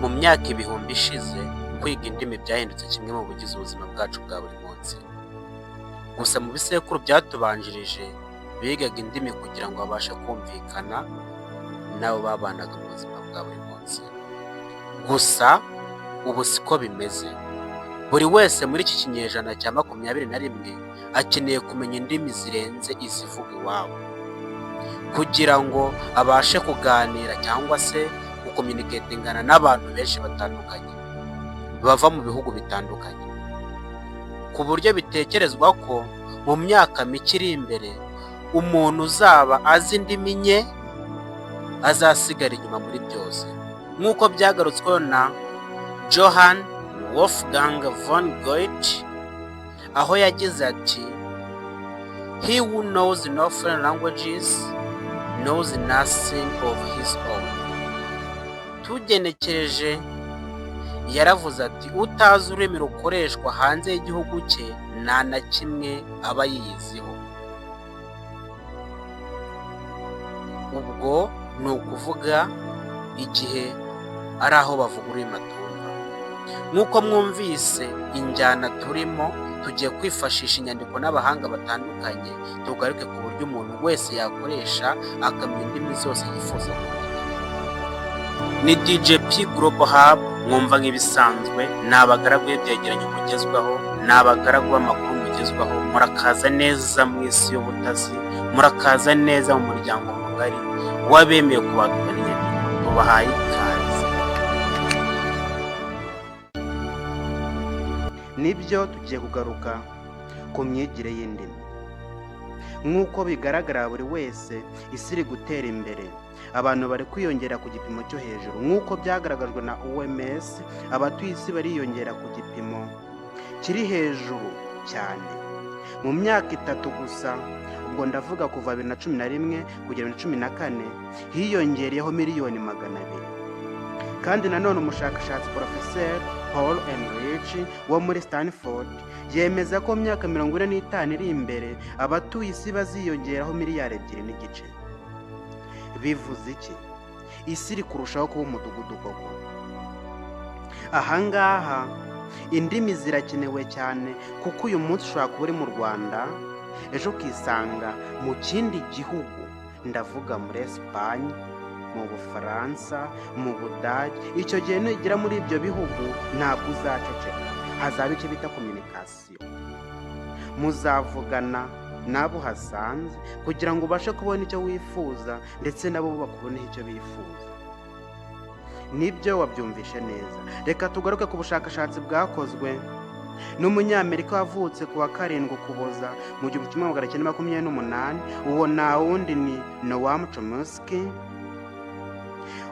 mu myaka ibihumbi ishize kwiga indimi byahindutse kimwe mu bigize ubuzima bwacu bwa buri munsi. Gusa mu bisekuru byatubanjirije bigaga indimi kugira ngo babashe kumvikana n'abo babanaga mu buzima bwa buri munsi. Gusa ubu siko bimeze. Buri wese muri iki kinyejana cya 21 akeneye kumenya indimi zirenze izivuga iwabo kugira ngo abashe kuganira cyangwa se gukominiketingana n'abantu benshi batandukanye bava mu bihugu bitandukanye, ku buryo bitekerezwa ko mu myaka mike iri imbere umuntu uzaba azi indimi nke azasigara inyuma muri byose, nk'uko byagarutsweho na Johann Wolfgang von Goethe, aho yagize ati "He who knows no foreign languages knows nothing of his own." Tugenekereje yaravuze ati utazi ururimi rukoreshwa hanze y'igihugu cye nta na kimwe aba yiyiziho. Ubwo ni ukuvuga igihe ari aho bavuga ururimi atumva. Nk'uko mwumvise injyana turimo, tugiye kwifashisha inyandiko n'abahanga batandukanye tugaruke ku buryo umuntu wese yakoresha akamenya indimi zose yifuza kumenya. Ni DJ P Global Hub, mwumva nk'ibisanzwe ni abagaragu b'ibyegeranyo mugezwaho, ni abagaragu b'amakuru mugezwaho. Murakaza neza mu isi y'ubutazi, murakaza neza mu muryango mugari w'abemeye kubagana inyandiko. Tubahaye ikaze. Nibyo tugiye kugaruka ku myigire y'indimi. Nk'uko bigaragara buri wese isi iri gutera imbere, abantu bari kwiyongera ku gipimo cyo hejuru. Nk'uko byagaragajwe na OMS, abatuye isi bariyongera ku gipimo kiri hejuru cyane. Mu myaka 3 gusa, ubwo ndavuga kuva 2011 kugera 2014, hiyongereyeho miliyoni 200. Kandi nanone umushakashatsi Professor Paul Enrich wo muri Stanford yemeza ko mu myaka 45 iri imbere abatuye isi baziyongeraho miliyari 2.5. Bivuze iki? Isi iri kurushaho kuba umudugudu koko. Ahangaha indimi zirakenewe cyane, kuko uyu munsi ushobora kuba uri mu Rwanda, ejo ukisanga mu kindi gihugu, ndavuga muri Espagne, mu Bufaransa, mu Budage. Icyo gihe nugera muri ibyo bihugu ntabwo uzaceceka, hazaba icyo bita communication. Muzavugana nabo hasanze kugira ngo ubashe kubona icyo wifuza, ndetse nabo bakuboneho icyo bifuza. Nibyo wabyumvishe neza. Reka tugaruke ku bushakashatsi bwakozwe n'umunyamerika wavutse ku wa 7 Ukuboza mu 1928. Uwo nta wundi ni Noam Chomsky.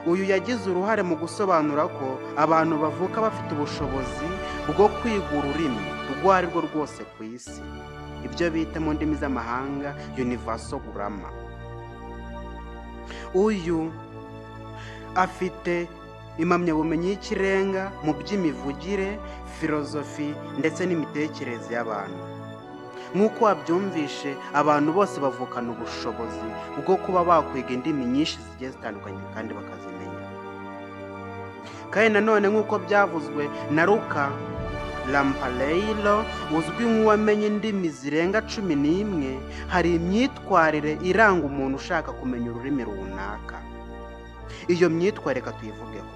Uyu yagize uruhare mu gusobanura ko abantu bavuka bafite ubushobozi bwo kwiga ururimi urwo ari rwo rwose ku isi, ibyo bita mu ndimi z'amahanga universal grammar. Uyu afite impamyabumenyi y'ikirenga mu by'imivugire, filozofi ndetse n'imitekerereze y'abantu. Nk'uko wabyumvishe, abantu bose bavukana ubushobozi bwo kuba bakwiga indimi nyinshi zigiye zitandukanye kandi bakazimenya. Kandi nanone nk'uko byavuzwe na Luca Lampareiro, uzwi nk'uwamenye indimi zirenga 11, hari imyitwarire iranga umuntu ushaka kumenya ururimi runaka. Iyo myitwarire tuyivugeho.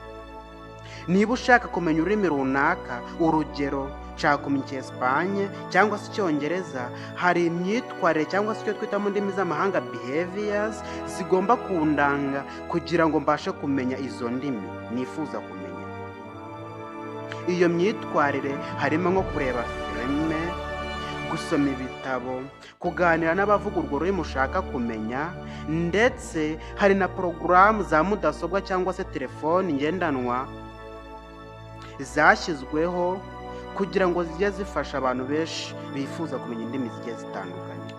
Niba ushaka kumenya ururimi runaka, urugero nshaka kumenya Icyesipanye cyangwa se Icyongereza, hari imyitwarire cyangwa se icyo twita mu ndimi z'amahanga behaviors zigomba kundanga kugira ngo mbashe kumenya izo ndimi nifuza kumenya. Iyo myitwarire harimo nko kureba filime, gusoma ibitabo, kuganira n'abavuga urwo rurimi ushaka kumenya, ndetse hari na porogaramu za mudasobwa cyangwa se telefoni ngendanwa zashyizweho kugira ngo zijye zifasha abantu benshi bifuza kumenya indimi zigiye zitandukanye.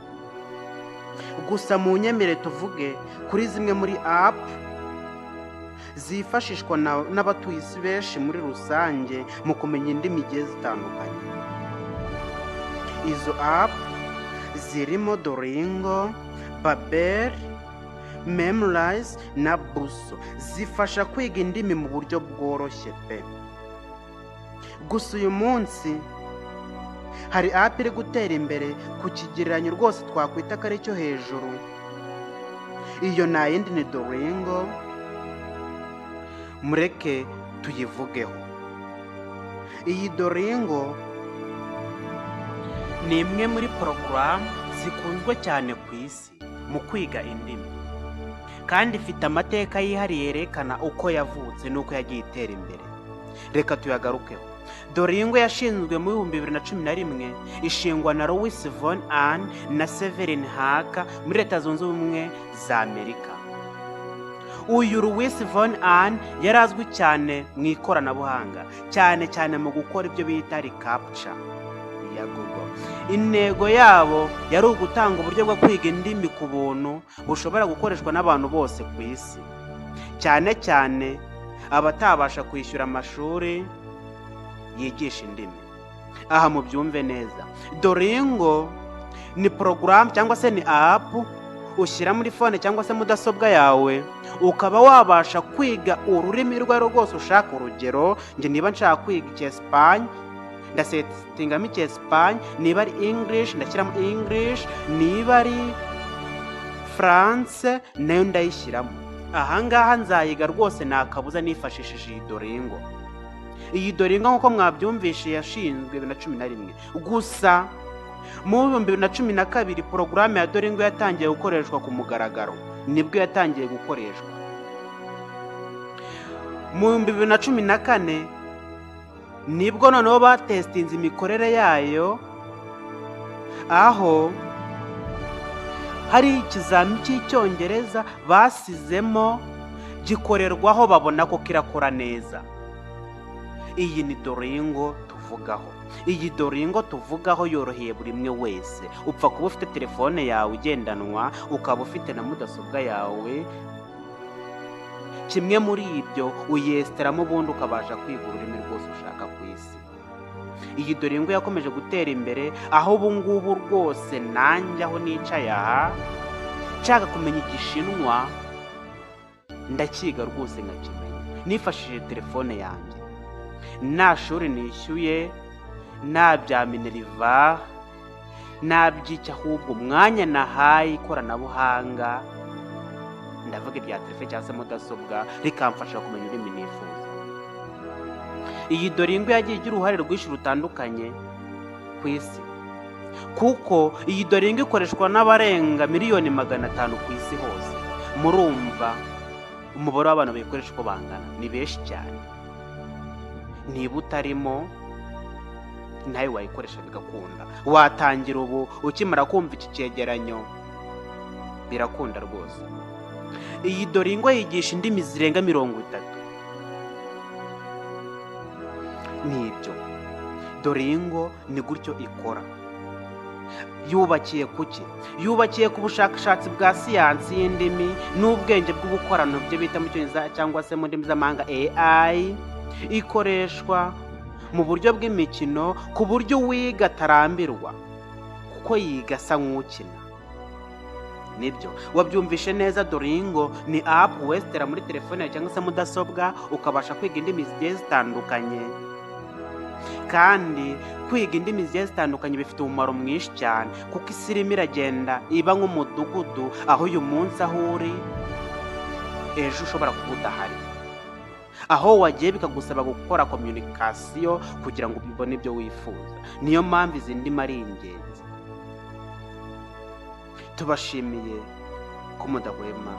Gusa mu nyemere tuvuge kuri zimwe muri app zifashishwa n'abatuye isi benshi muri rusange mu kumenya indimi zigiye zitandukanye. Izo app zirimo Duolingo, Babbel, Memrise na Buso zifasha kwiga indimi mu buryo bworoshye pe. Gusa uyu munsi hari app iri gutera imbere ku kigereranyo rwose twakwita ko ari cyo hejuru. Iyo nta yindi ni Duolingo. Mureke tuyivugeho. Iyi Duolingo ni imwe muri porogaramu zikunzwe cyane ku isi mu kwiga indimi, kandi ifite amateka yihariye yerekana uko yavutse n'uko yagiye itera imbere. Reka tuyagarukeho. Duolingo yashinzwe mu 2011, ishingwa na Louis von Ahn na Severin Haka muri Leta Zunze Ubumwe za Amerika. Uyu Louis von Ahn yari azwi cyane mu ikoranabuhanga, cyane cyane mu gukora ibyo bita recaptcha ya Google. Intego yabo yari ugutanga uburyo bwo kwiga indimi ku buntu bushobora gukoreshwa n'abantu bose ku isi, cyane cyane abatabasha kwishyura amashuri yigisha indimi. Aha mubyumve neza, Duolingo ni porogaramu cyangwa se ni app ushyira muri phone cyangwa se mudasobwa yawe, ukaba wabasha kwiga ururimi rwo ari rwose ushaka. Urugero, njye niba nshaka kwiga Icyesipanye ndasetingamo Icyesipanye, niba ari English ndashyiramo English, niba ari France nayo ndayishyiramo. Ahangaha nzayiga rwose nta kabuza nifashishije iyi Duolingo. Iyi Duolingo nk'uko mwabyumvishe yashinzwe 2011, gusa mu 2012 porogaramu ya Duolingo yatangiye gukoreshwa ku mugaragaro, nibwo yatangiye gukoreshwa. Mu 2014 nibwo noneho batestinze imikorere yayo, aho hari ikizami cy'icyongereza basizemo gikorerwaho, babona ko kirakora neza. Iyi ni Duolingo tuvugaho. Iyi Duolingo tuvugaho yoroheye buri umwe wese. Upfa kuba ufite telefone yawe igendanwa, ukaba ufite na mudasobwa yawe, kimwe muri ibyo uyesiteramo ubundi ukabasha kwiga ururimi rwose ushaka ku isi. Iyi Duolingo yakomeje gutera imbere, aho ubu ngubu rwose nanjye aho nicaye aha nshaka kumenya Igishinwa ndakiga rwose nkakimenya nifashishije telefone yanjye. Nta shuri nishyuye, nta bya Minerva, nta by'icyo, ahubwo umwanya nahaye ikoranabuhanga, ndavuga irya telefone cyangwa se mudasobwa, rikamfasha kumenya ururimi nifuza. Iyi Duolingo yagiye igira uruhare rwinshi rutandukanye ku isi, kuko iyi Duolingo ikoreshwa n'abarenga miliyoni 500 ku isi hose. Murumva umubare w'abantu bayikoresha uko bangana, ni benshi cyane. Niba utarimo nawe wayikoresha bigakunda. Watangira ubu ukimara kumva iki cyegeranyo, birakunda rwose. Iyi Duolingo yigisha indimi zirenga 30. Nibyo Duolingo ni gutyo ikora. Yubakiye kuki? Yubakiye ku bushakashatsi bwa siyansi y'indimi n'ubwenge bw'ubukorano byo bita mu cyongereza cyangwa se mu ndimi z'amahanga AI. Ikoreshwa mu buryo bw'imikino, ku buryo wiga atarambirwa, kuko yiga asa nk'ukina. Nibyo wabyumvishe neza. Duolingo ni app westera muri telefone cyangwa se mudasobwa, ukabasha kwiga indimi zigiye zitandukanye. Kandi kwiga indimi zigiye zitandukanye bifite umumaro mwinshi cyane, kuko isi irimo iragenda iba nk'umudugudu, aho uyu munsi aho uri ejo ushobora kuba udahari. Aho wagiye bikagusaba gukora communication kugira ngo ubone ibyo wifuza. Niyo mpamvu izi ndimi ari ingenzi. Tubashimiye ko mudahwema